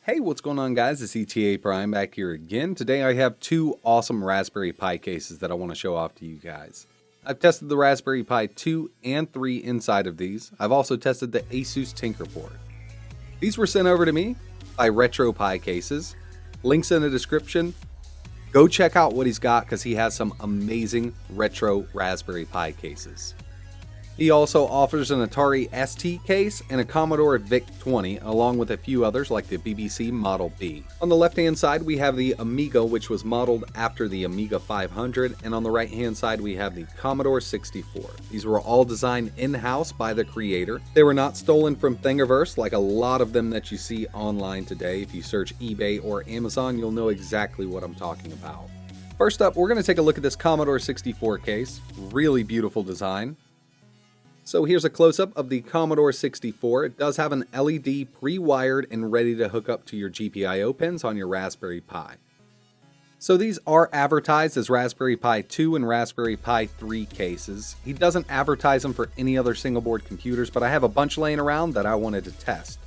Hey, what's going on guys? It's ETA Prime back here again. Today I have two awesome Raspberry Pi cases that I want to show off to you guys. I've tested the Raspberry Pi 2 and 3 inside of these. I've also tested the Asus Tinker Board. These were sent over to me by Reto Pi Cases. Links in the description. Go check out what he's got because he has some amazing retro Raspberry Pi cases. He also offers an Atari ST case and a Commodore VIC-20, along with a few others like the BBC Model B. On the left-hand side, we have the Amiga, which was modeled after the Amiga 500, and on the right-hand side, we have the Commodore 64. These were all designed in-house by the creator. They were not stolen from Thingiverse like a lot of them that you see online today. If you search eBay or Amazon, you'll know exactly what I'm talking about. First up, we're going to take a look at this Commodore 64 case. Really beautiful design. So here's a close-up of the Commodore 64. It does have an LED pre-wired and ready to hook up to your GPIO pins on your Raspberry Pi. So these are advertised as Raspberry Pi 2 and Raspberry Pi 3 cases. He doesn't advertise them for any other single-board computers, but I have a bunch laying around that I wanted to test.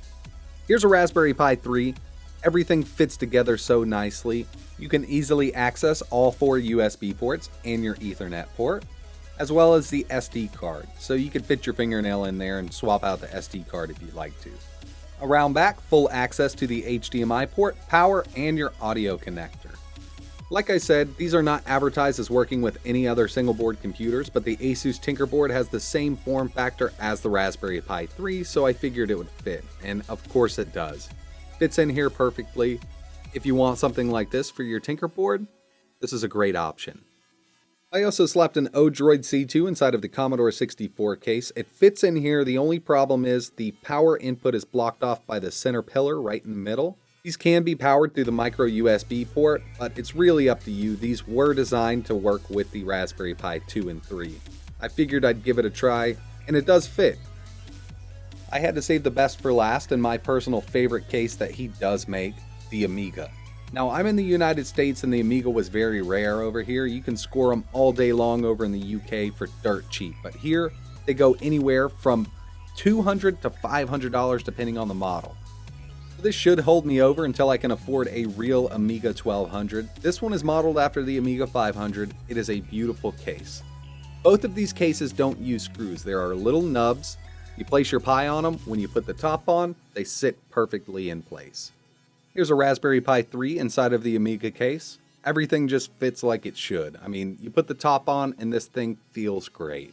Here's a Raspberry Pi 3. Everything fits together so nicely. You can easily access all 4 USB ports and your Ethernet port, as well as the SD card, so you could fit your fingernail in there and swap out the SD card if you'd like to. Around back, full access to the HDMI port, power, and your audio connector. Like I said, these are not advertised as working with any other single board computers, but the Asus Tinker Board has the same form factor as the Raspberry Pi 3, so I figured it would fit, and of course it does. Fits in here perfectly. If you want something like this for your Tinker Board, this is a great option. I also slapped an Odroid C2 inside of the Commodore 64 case. It fits in here. The only problem is the power input is blocked off by the center pillar right in the middle. These can be powered through the micro USB port, but it's really up to you. These were designed to work with the Raspberry Pi 2 and 3. I figured I'd give it a try, and it does fit. I had to save the best for last and my personal favorite case that he does make, the Amiga. Now, I'm in the United States and the Amiga was very rare over here. You can score them all day long over in the UK for dirt cheap. But here, they go anywhere from $200 to $500 depending on the model. This should hold me over until I can afford a real Amiga 1200. This one is modeled after the Amiga 500. It is a beautiful case. Both of these cases don't use screws. There are little nubs. You place your Pi on them. When you put the top on, they sit perfectly in place. Here's a Raspberry Pi 3 inside of the Amiga case. Everything just fits like it should. I mean, you put the top on and this thing feels great.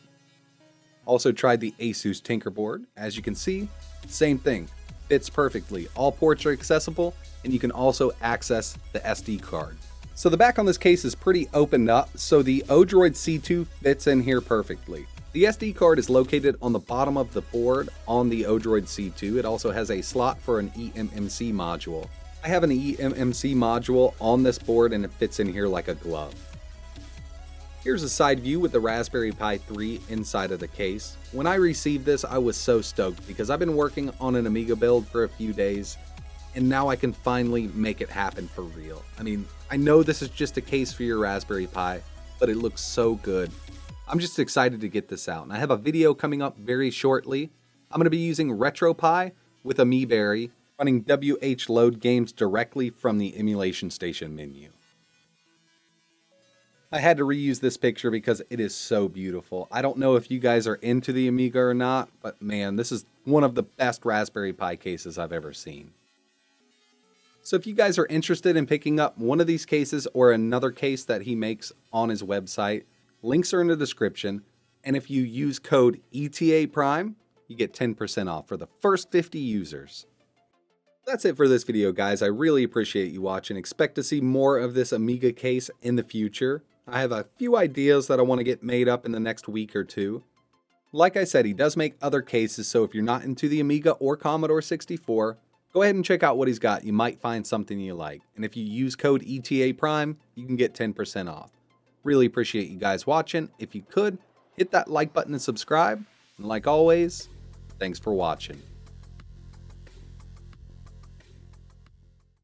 Also tried the Asus Tinker Board. As you can see, same thing. Fits perfectly. All ports are accessible and you can also access the SD card. So the back on this case is pretty opened up, so the Odroid C2 fits in here perfectly. The SD card is located on the bottom of the board on the Odroid C2. It also has a slot for an eMMC module. I have an eMMC module on this board and it fits in here like a glove. Here's a side view with the Raspberry Pi 3 inside of the case. When I received this, I was so stoked because I've been working on an Amiga build for a few days and now I can finally make it happen for real. I mean, I know this is just a case for your Raspberry Pi, but it looks so good. I'm just excited to get this out, and I have a video coming up very shortly. I'm going to be using Reto Pi with Amiiberry, running WH load games directly from the emulation station menu. I had to reuse this picture because it is so beautiful. I don't know if you guys are into the Amiga or not, but man, this is one of the best Raspberry Pi cases I've ever seen. So if you guys are interested in picking up one of these cases or another case that he makes on his website, links are in the description, and if you use code ETA Prime, you get 10% off for the first 50 users. That's it for this video, guys. I really appreciate you watching. Expect to see more of this Amiga case in the future. I have a few ideas that I want to get made up in the next week or two. Like I said, he does make other cases, so if you're not into the Amiga or Commodore 64, go ahead and check out what he's got. You might find something you like. And if you use code ETA Prime, you can get 10% off. Really appreciate you guys watching. If you could, hit that like button and subscribe. And like always, thanks for watching.